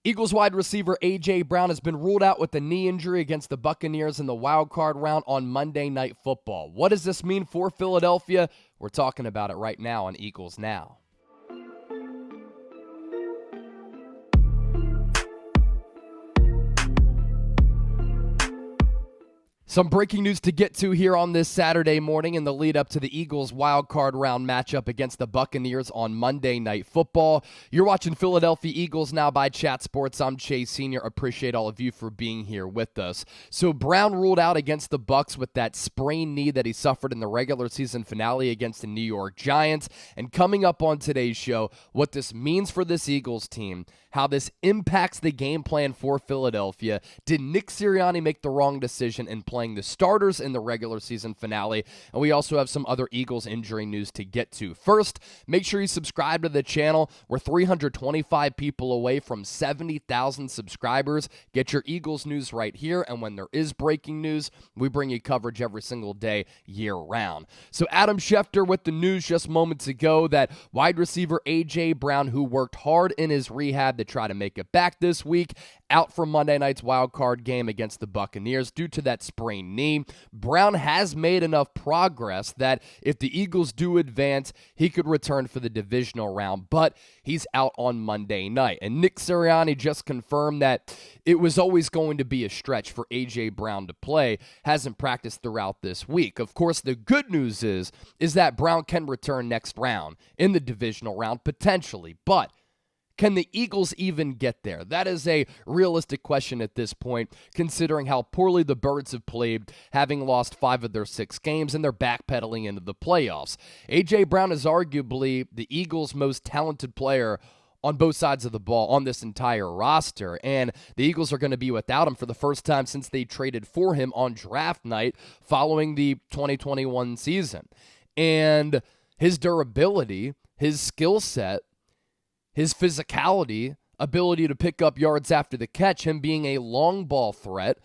Eagles wide receiver A.J. Brown has been ruled out with a knee injury against the Buccaneers in the wild card round on Monday Night Football. What does this mean for Philadelphia? We're talking about it right now on Eagles Now. Some breaking news to get to here on this Saturday morning in the lead up to the Eagles wild card round matchup against the Buccaneers on Monday Night Football. You're watching Philadelphia Eagles Now by Chat Sports. I'm Chase Sr. Appreciate all of you for being here with us. So Brown ruled out against the Bucs with that sprained knee that he suffered in the regular season finale against the New York Giants. And coming up on today's show, what this means for this Eagles team, how this impacts the game plan for Philadelphia. Did Nick Sirianni make the wrong decision in playing the starters in the regular season finale? And we also have some other Eagles injury news to get to. First, make sure you subscribe to the channel. We're 325 people away from 70,000 subscribers. Get your Eagles news right here, and when there is breaking news, we bring you coverage every single day, year-round. So Adam Schefter with the news just moments ago that wide receiver A.J. Brown, who worked hard in his rehab to try to make it back this week, out for Monday night's wild card game against the Buccaneers due to that sprained knee. Brown has made enough progress that if the Eagles do advance, he could return for the divisional round, but he's out on Monday night. And Nick Sirianni just confirmed that it was always going to be a stretch for A.J. Brown to play. Hasn't practiced throughout this week. Of course, the good news is that Brown can return next round in the divisional round, potentially, but can the Eagles even get there? That is a realistic question at this point, considering how poorly the Birds have played, having lost 5 of their 6 games, and they're backpedaling into the playoffs. A.J. Brown is arguably the Eagles' most talented player on both sides of the ball on this entire roster, and the Eagles are going to be without him for the first time since they traded for him on draft night following the 2021 season. And his durability, his skill set, his physicality, ability to pick up yards after the catch, him being a long ball threat,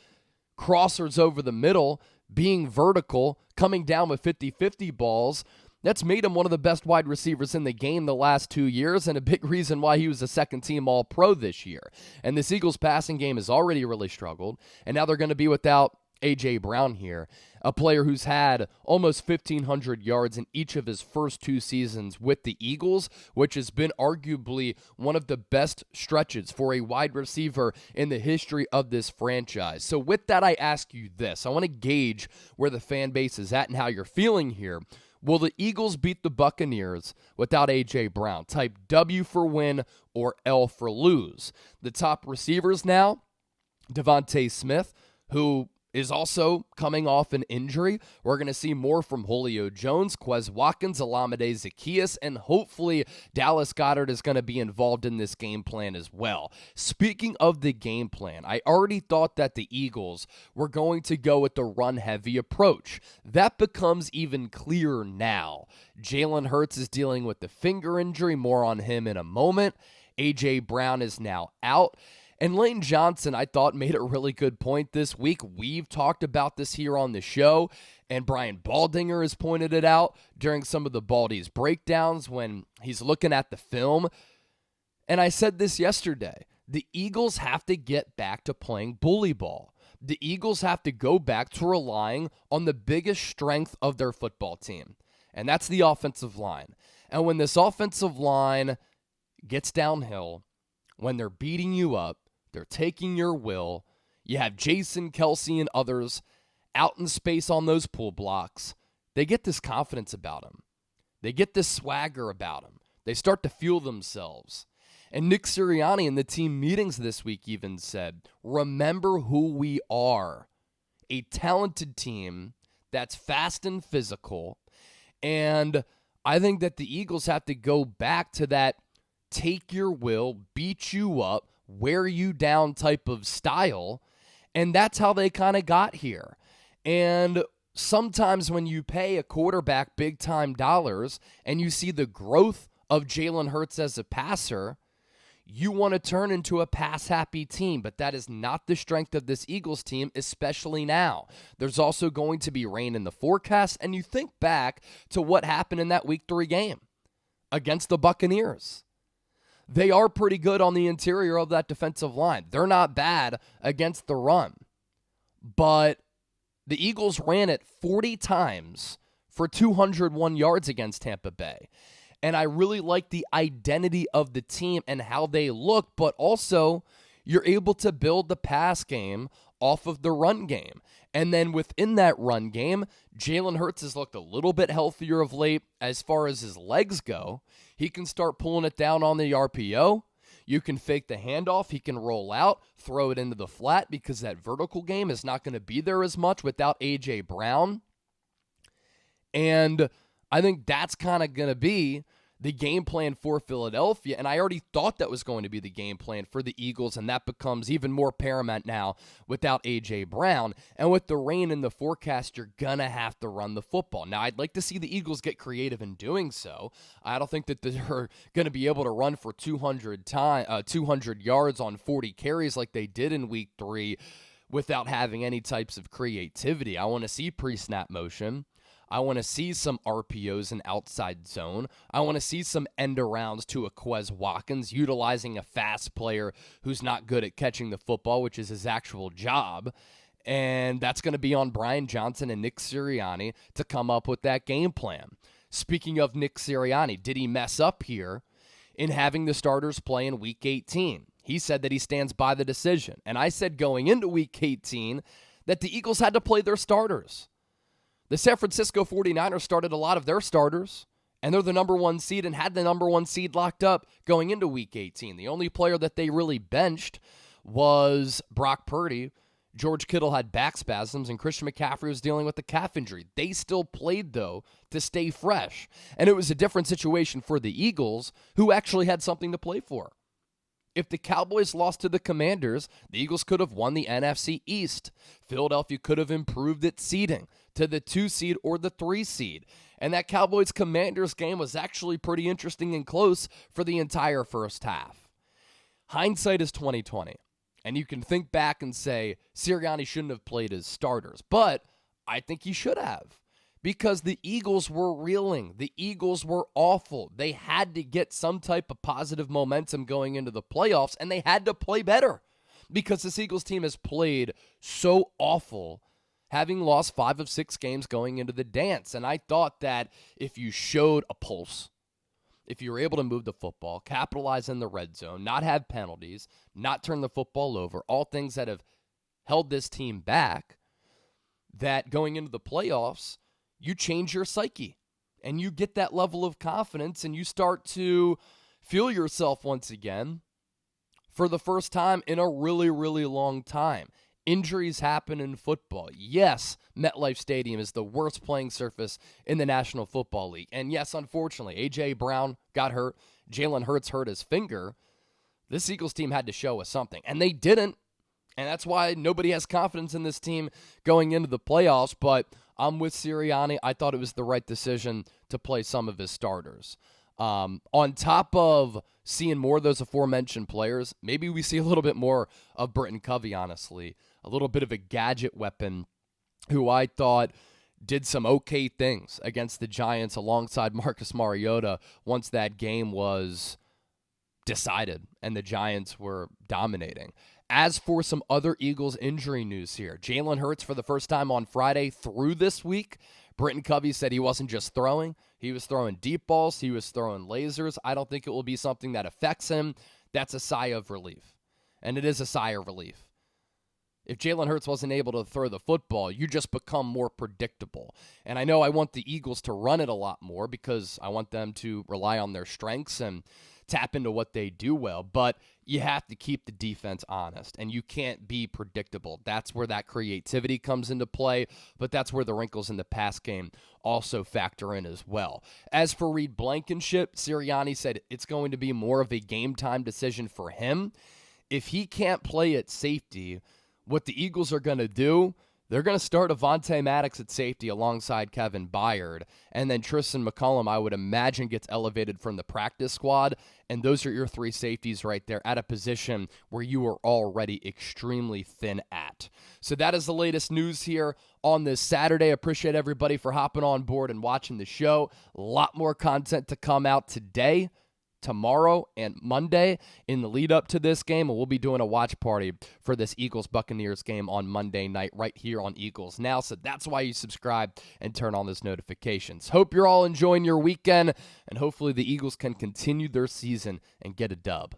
crossers over the middle, being vertical, coming down with 50-50 balls, that's made him one of the best wide receivers in the game the last 2 years, and a big reason why he was a second-team All-Pro this year. And this Eagles passing game has already really struggled, and now they're going to be without A.J. Brown here, a player who's had almost 1,500 yards in each of his first 2 seasons with the Eagles, which has been arguably one of the best stretches for a wide receiver in the history of this franchise. So with that, I ask you this. I want to gauge where the fan base is at and how you're feeling here. Will the Eagles beat the Buccaneers without A.J. Brown? Type W for win or L for lose. The top receivers now, DeVonta Smith, who is also coming off an injury. We're going to see more from Julio Jones, Quez Watkins, Olamide Zaccheaus, and hopefully Dallas Goedert is going to be involved in this game plan as well. Speaking of the game plan, I already thought that the Eagles were going to go with the run-heavy approach. That becomes even clearer now. Jalen Hurts is dealing with the finger injury, more on him in a moment. A.J. Brown is now out. And Lane Johnson, I thought, made a really good point this week. We've talked about this here on the show, and Brian Baldinger has pointed it out during some of the Baldy's breakdowns when he's looking at the film. And I said this yesterday. The Eagles have to get back to playing bully ball. The Eagles have to go back to relying on the biggest strength of their football team, and that's the offensive line. And when this offensive line gets downhill, when they're beating you up, they're taking your will. You have Jason, Kelsey, and others out in space on those pull blocks. They get this confidence about them. They get this swagger about them. They start to feel themselves. And Nick Sirianni in the team meetings this week even said, remember who we are. A talented team that's fast and physical. And I think that the Eagles have to go back to that take your will, beat you up, wear you down type of style, and that's how they kind of got here. And sometimes when you pay a quarterback big-time dollars and you see the growth of Jalen Hurts as a passer, you want to turn into a pass-happy team, but that is not the strength of this Eagles team, especially now. There's also going to be rain in the forecast, and you think back to what happened in that Week 3 game against the Buccaneers. they are pretty good on the interior of that defensive line. They're not bad against the run. But the Eagles ran it 40 times for 201 yards against Tampa Bay. And I really like the identity of the team and how they look, but also you're able to build the pass game off of the run game. And then within that run game, Jalen Hurts has looked a little bit healthier of late as far as his legs go. He can start pulling it down on the RPO. You can fake the handoff. He can roll out, throw it into the flat because that vertical game is not going to be there as much without A.J. Brown. And I think that's kind of going to be the game plan for Philadelphia, and I already thought that was going to be the game plan for the Eagles, and that becomes even more paramount now without A.J. Brown. And with the rain in the forecast, you're going to have to run the football. Now, I'd like to see the Eagles get creative in doing so. I don't think that they're going to be able to run for 200 yards on 40 carries like they did in Week 3 without having any types of creativity. I want to see pre-snap motion. I want to see some RPOs in outside zone. I want to see some end-arounds to a Quez Watkins, utilizing a fast player who's not good at catching the football, which is his actual job. And that's going to be on Brian Johnson and Nick Sirianni to come up with that game plan. Speaking of Nick Sirianni, did he mess up here in having the starters play in Week 18? He said that he stands by the decision. And I said going into Week 18 that the Eagles had to play their starters. The San Francisco 49ers started a lot of their starters, and they're the number 1 seed and had the number 1 seed locked up going into Week 18. The only player that they really benched was Brock Purdy. George Kittle had back spasms, and Christian McCaffrey was dealing with a calf injury. They still played, though, to stay fresh. And it was a different situation for the Eagles, who actually had something to play for. If the Cowboys lost to the Commanders, the Eagles could have won the NFC East. Philadelphia could have improved its seeding to the 2 seed or the 3 seed. And that Cowboys-Commanders game was actually pretty interesting and close for the entire first half. Hindsight is 20/20. And you can think back and say, Sirianni shouldn't have played his starters. But I think he should have. Because the Eagles were reeling. The Eagles were awful. They had to get some type of positive momentum going into the playoffs, and they had to play better because this Eagles team has played so awful, having lost 5 of 6 games going into the dance. And I thought that if you showed a pulse, if you were able to move the football, capitalize in the red zone, not have penalties, not turn the football over, all things that have held this team back, that going into the playoffs, you change your psyche and you get that level of confidence and you start to feel yourself once again for the first time in a really, really long time. Injuries happen in football. Yes, Metlife Stadium is the worst playing surface in the National Football League. And yes, unfortunately, A.J. Brown got hurt. Jalen Hurts hurt his finger. This Eagles team had to show us something, and they didn't. And that's why nobody has confidence in this team going into the playoffs. But I'm with Sirianni. I thought it was the right decision to play some of his starters. On top of seeing more of those aforementioned players, maybe we see a little bit more of Britton Covey, honestly. A little bit of a gadget weapon who I thought did some okay things against the Giants alongside Marcus Mariota once that game was decided and the Giants were dominating. As for some other Eagles injury news here, Jalen Hurts for the first time on Friday through this week. Britton Covey said he wasn't just throwing. He was throwing deep balls. He was throwing lasers. I don't think it will be something that affects him. That's a sigh of relief. And it is a sigh of relief. If Jalen Hurts wasn't able to throw the football, you just become more predictable. And I know I want the Eagles to run it a lot more because I want them to rely on their strengths and tap into what they do well, but you have to keep the defense honest, and you can't be predictable. That's where that creativity comes into play, but that's where the wrinkles in the pass game also factor in as well. As for Reed Blankenship, Sirianni said it's going to be more of a game-time decision for him. If he can't play at safety, what the Eagles are going to do, they're going to start Avonte Maddox at safety alongside Kevin Byard. And then Tristan McCollum, I would imagine, gets elevated from the practice squad. And those are your 3 safeties right there at a position where you are already extremely thin at. So that is the latest news here on this Saturday. Appreciate everybody for hopping on board and watching the show. A lot more content to come out today. tomorrow and Monday in the lead up to this game, and we'll be doing a watch party for this Eagles-Buccaneers game on Monday night right here on Eagles Now, so that's why you subscribe and turn on those notifications. Hope you're all enjoying your weekend, and hopefully the Eagles can continue their season and get a dub.